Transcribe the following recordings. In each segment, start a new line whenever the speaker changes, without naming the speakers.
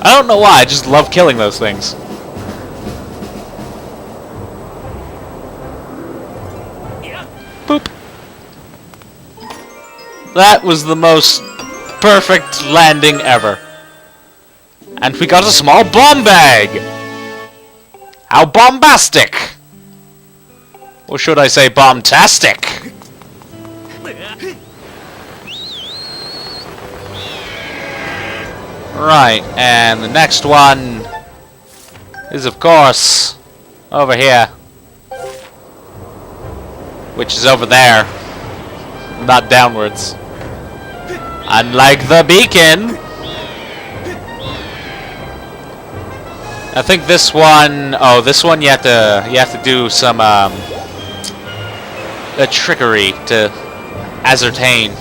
I don't know why, I just love killing those things. Boop. That was the most perfect landing ever. And we got a small bomb bag! How bombastic! Or should I say bombtastic? Right, and the next one is, of course, over here. Which is over there. Not downwards. Unlike the beacon! I think this one... Oh, this one you have to do some, a trickery to ascertain.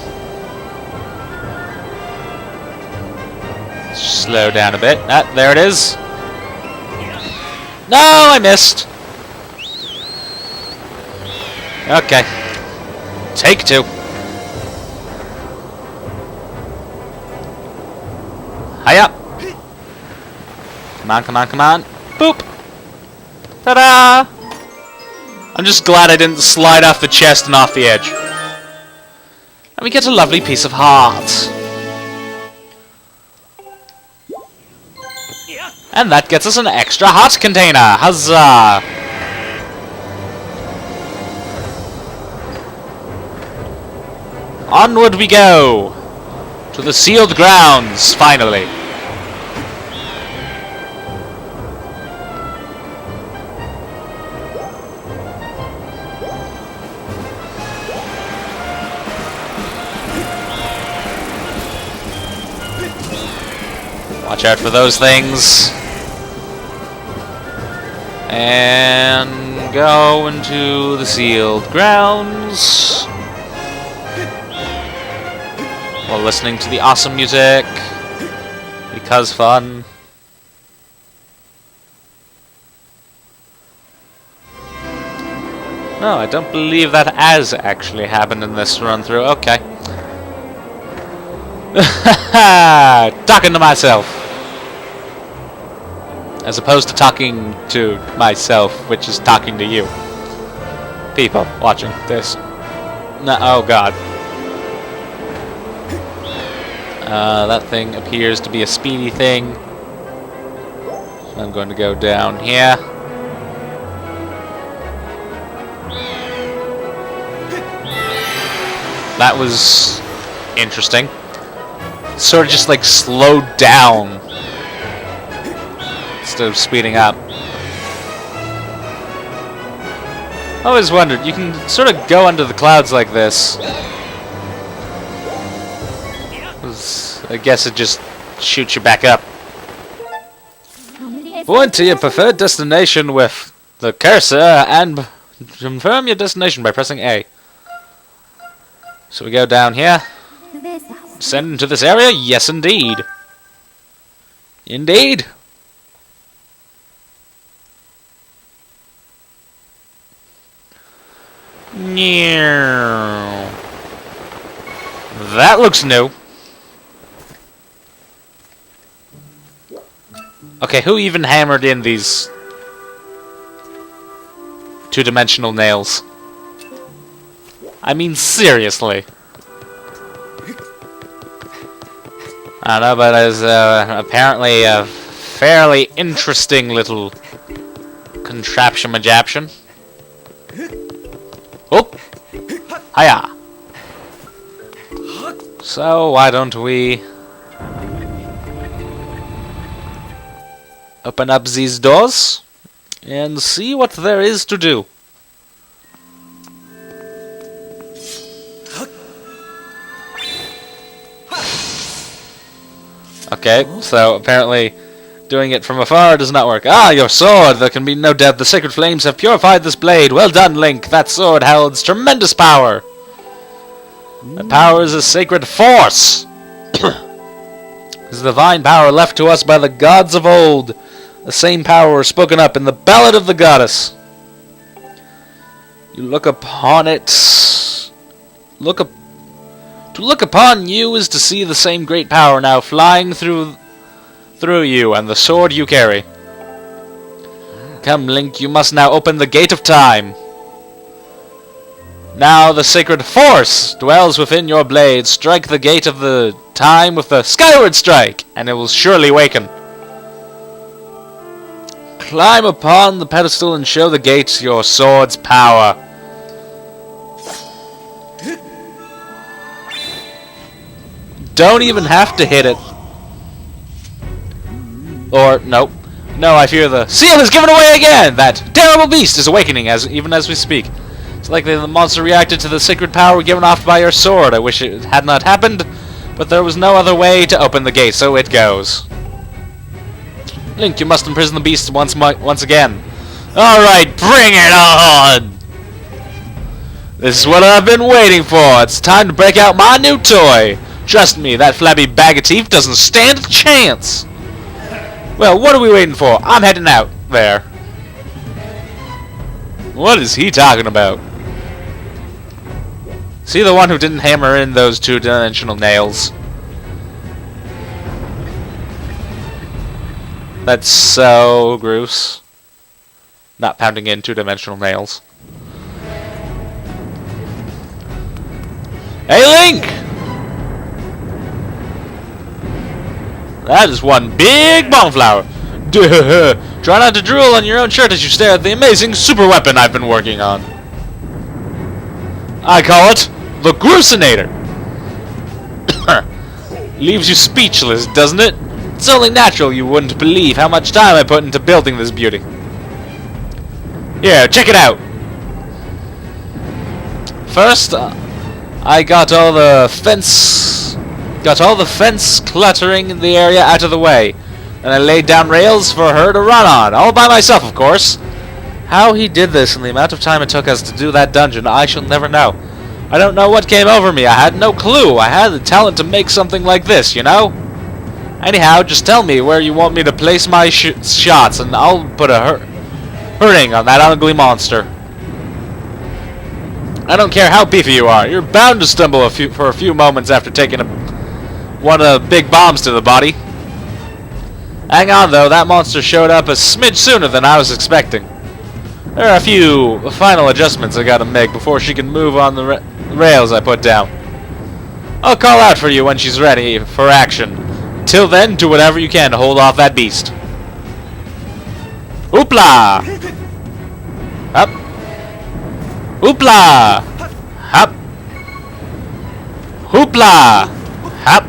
Slow down a bit. Ah, there it is. No, I missed. Okay. Take two. Hiya. Come on, come on, come on. Boop. Ta-da! I'm just glad I didn't slide off the chest and off the edge. And we get a lovely piece of heart. And that gets us an extra heart container. Huzzah! Onward we go! To the sealed grounds, finally. Watch out for those things. And go into the sealed grounds while listening to the awesome music, because fun. No, I don't believe that has actually happened in this run through. Okay. Talking to myself. As opposed to talking to myself, which is talking to you. People watching this. No, oh god. That thing appears to be a speedy thing. So I'm going to go down here. That was interesting. Sort of just like slowed down instead of speeding up. I always wondered, you can sort of go under the clouds like this. I guess it just shoots you back up. Point to your preferred destination with the cursor and confirm your destination by pressing A. So we go down here. Send into this area? Yes, indeed. Indeed. That looks new. Okay, who even hammered in these two-dimensional nails? I mean, seriously. I don't know, but it's apparently a fairly interesting little contraption-majaption. Oh! Hiya! So, why don't we open up these doors and see what there is to do. Okay, so apparently doing it from afar does not work. Ah, your sword! There can be no doubt the sacred flames have purified this blade. Well done, Link. That sword holds tremendous power. The power is a sacred force. Is the divine power left to us by the gods of old. The same power spoken up in the Ballad of the Goddess. You look upon it. To look upon you is to see the same great power now flying through through you and the sword you carry. Come, Link, you must now open the gate of time. Now the sacred force dwells within your blade. Strike the gate of the time with the Skyward strike, and it will surely waken. Climb upon the pedestal and show the gate your sword's power. Don't even have to hit it. Or, nope. No, I fear the seal is given away again! That terrible beast is awakening even as we speak. It's likely the monster reacted to the sacred power given off by your sword. I wish it had not happened, but there was no other way to open the gate, so it goes. Link, you must imprison the beast once again. Alright, bring it on! This is what I've been waiting for. It's time to break out my new toy. Trust me, that flabby bag of teeth doesn't stand a chance. Well, what are we waiting for? I'm heading out there. What is he talking about? Is he the one who didn't hammer in those two-dimensional nails? That's so gross. Not pounding in two-dimensional nails. Hey, Link! That is one big bonflower. Duh. Try not to drool on your own shirt as you stare at the amazing super weapon I've been working on. I call it the Gruesinator. Leaves you speechless, doesn't it? It's only natural you wouldn't believe how much time I put into building this beauty. Here, check it out. First, I got all the fence cluttering in the area out of the way. And I laid down rails for her to run on, all by myself, of course. How he did this and the amount of time it took us to do that dungeon, I shall never know. I don't know what came over me. I had no clue. I had the talent to make something like this, you know? Anyhow, just tell me where you want me to place my shots, and I'll put a hurting on that ugly monster. I don't care how beefy you are. You're bound to stumble for a few moments after taking one of the big bombs to the body. Hang on, though. That monster showed up a smidge sooner than I was expecting. There are a few final adjustments I gotta make before she can move on the rails I put down. I'll call out for you when she's ready for action. Till then, do whatever you can to hold off that beast. Oopla! Up. Oopla! Hop! Hoopla! Hop!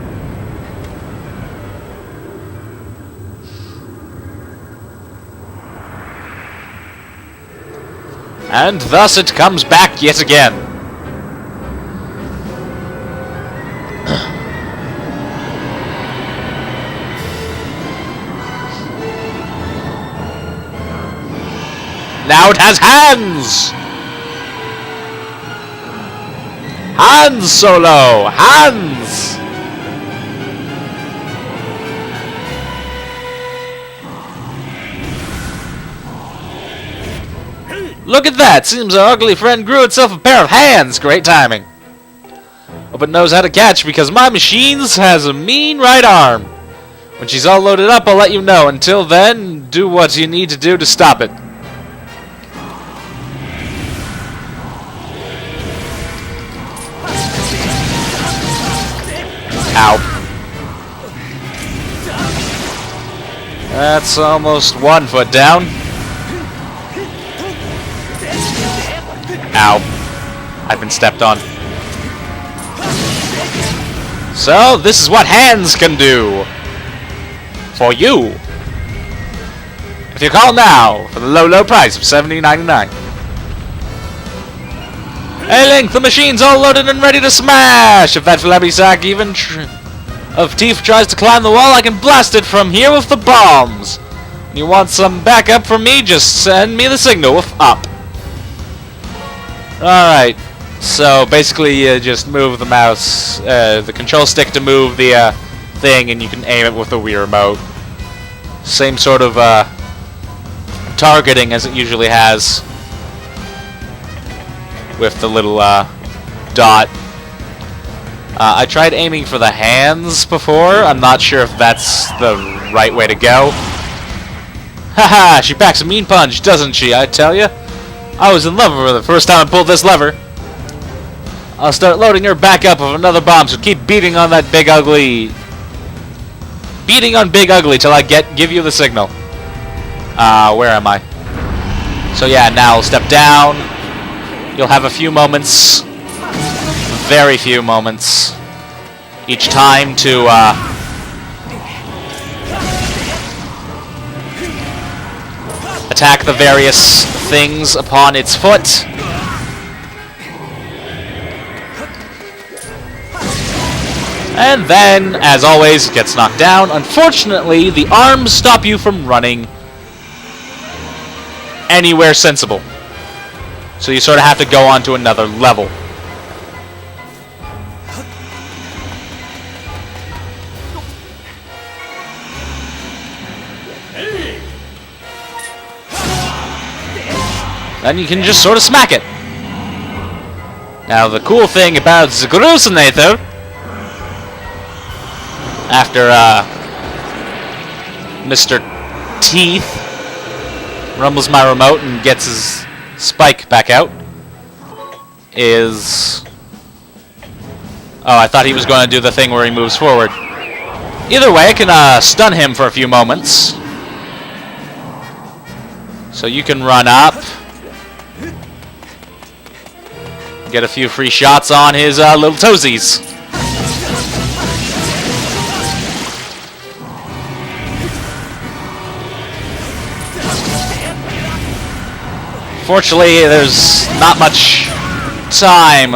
And thus it comes back yet again. Now it has hands! Hands, Solo! Hands! Look at that! Seems our ugly friend grew itself a pair of hands! Great timing. Hope it knows how to catch because my machines has a mean right arm. When she's all loaded up, I'll let you know. Until then, do what you need to do to stop it. Ow. That's almost 1 foot down. Ow. I've been stepped on. So, this is what hands can do. For you. If you call now, for the low, low price of $70.99. Hey Link, the machine's all loaded and ready to smash! If that flabby sack even of teeth tries to climb the wall, I can blast it from here with the bombs! You want some backup from me? Just send me the signal with up. Alright, so basically you just move the mouse, the control stick to move the thing, and you can aim it with the Wii remote. Same sort of targeting as it usually has. With the little dot. I tried aiming for the hands before. I'm not sure if that's the right way to go. Haha, she packs a mean punch, doesn't she, I tell ya? I was in love with her the first time I pulled this lever. I'll start loading her back up with another bomb, so keep beating on that big ugly... Beating on Big Ugly till I give you the signal. Where am I? So yeah, now step down. You'll have a few moments, very few moments, each time to attack the various things upon its foot. And then, as always, gets knocked down. Unfortunately, the arms stop you from running anywhere sensible. So you sort of have to go on to another level. Then you can just sort of smack it. Now the cool thing about ZELDA, after Mr. Teeth rumbles my remote and gets his spike back out, is... Oh, I thought he was going to do the thing where he moves forward. Either way, I can stun him for a few moments. So you can run up, get a few free shots on his little toesies. Fortunately, there's not much time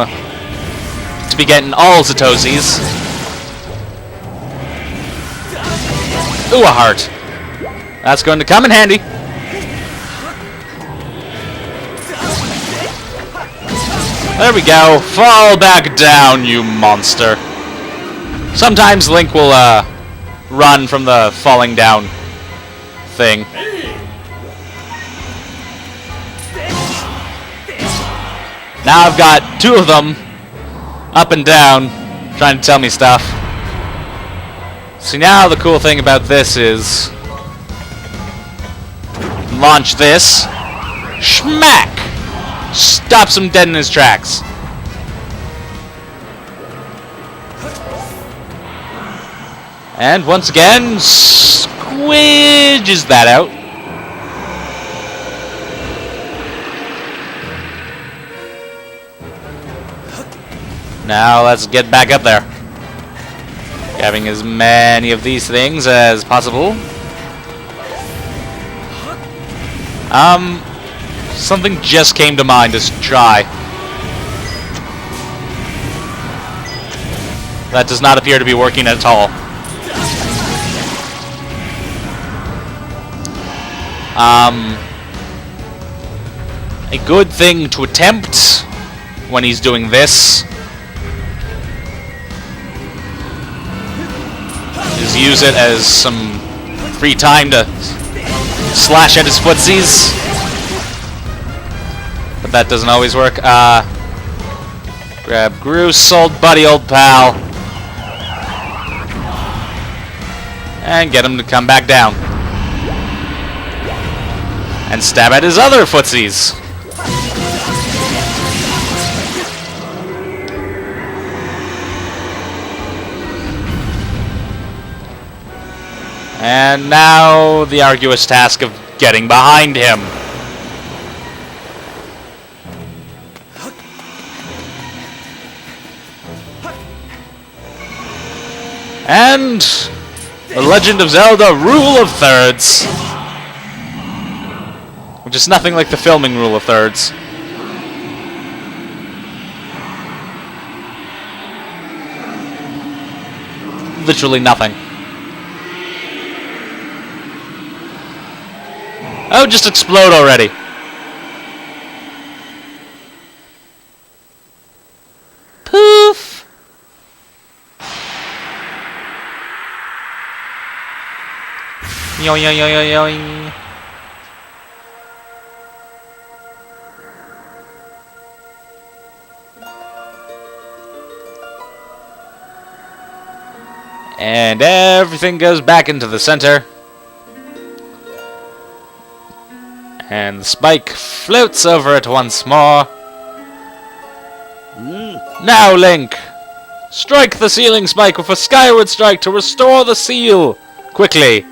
to be getting all the toesies. Ooh, a heart. That's going to come in handy. There we go. Fall back down, you monster. Sometimes Link will run from the falling down thing. Now I've got two of them up and down trying to tell me stuff. See, now the cool thing about this is launch this. Schmack! Stops him dead in his tracks. And once again, squidges that out. Now let's get back up there. Having as many of these things as possible. Something just came to mind to try. That does not appear to be working at all. A good thing to attempt when he's doing this is use it as some free time to slash at his footsies. But that doesn't always work. Grab Groose, old buddy, old pal. And get him to come back down. And stab at his other footsies. And now the arduous task of getting behind him. And The Legend of Zelda Rule of Thirds. Which is nothing like the filming Rule of Thirds. Literally nothing. Oh, just explode already. Poof! Yo yo yo yo yo. And everything goes back into the center. And the spike floats over it once more. Now, Link! Strike the sealing spike with a skyward strike to restore the seal! Quickly!